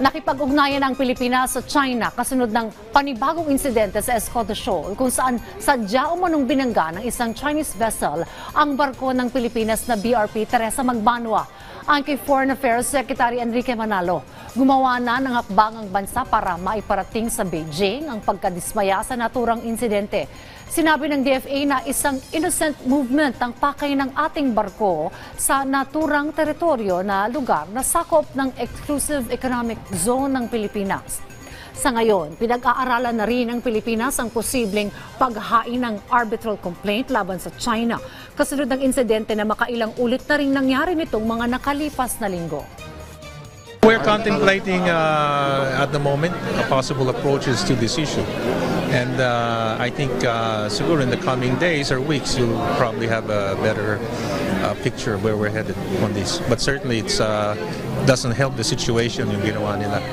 Nakipag-ugnayan ang Pilipinas sa China kasunod ng panibagong insidente sa Escoto Shoal kung saan sadya umanong binangga ng isang Chinese vessel ang barko ng Pilipinas na BRP Teresa Magbanua. Ang kay Foreign Affairs Secretary Enrique Manalo, gumawa na ng hakbang ang bansa para maiparating sa Beijing ang pagkadismaya sa naturang insidente. Sinabi ng DFA na isang innocent movement ang pakay ng ating barko sa naturang teritoryo na lugar na sakop ng Exclusive Economic Zone ng Pilipinas. Sa ngayon, pinag-aaralan na rin ng Pilipinas ang posibleng paghain ng arbitral complaint laban sa China kasunod ng insidente na makailang ulit na rin nangyari nitong mga nakalipas na linggo. We're contemplating at the moment possible approaches to this issue. And I think siguro in the coming days or weeks, you'll probably have a better picture of where we're headed on this. But certainly it doesn't help the situation yung ginawa nila.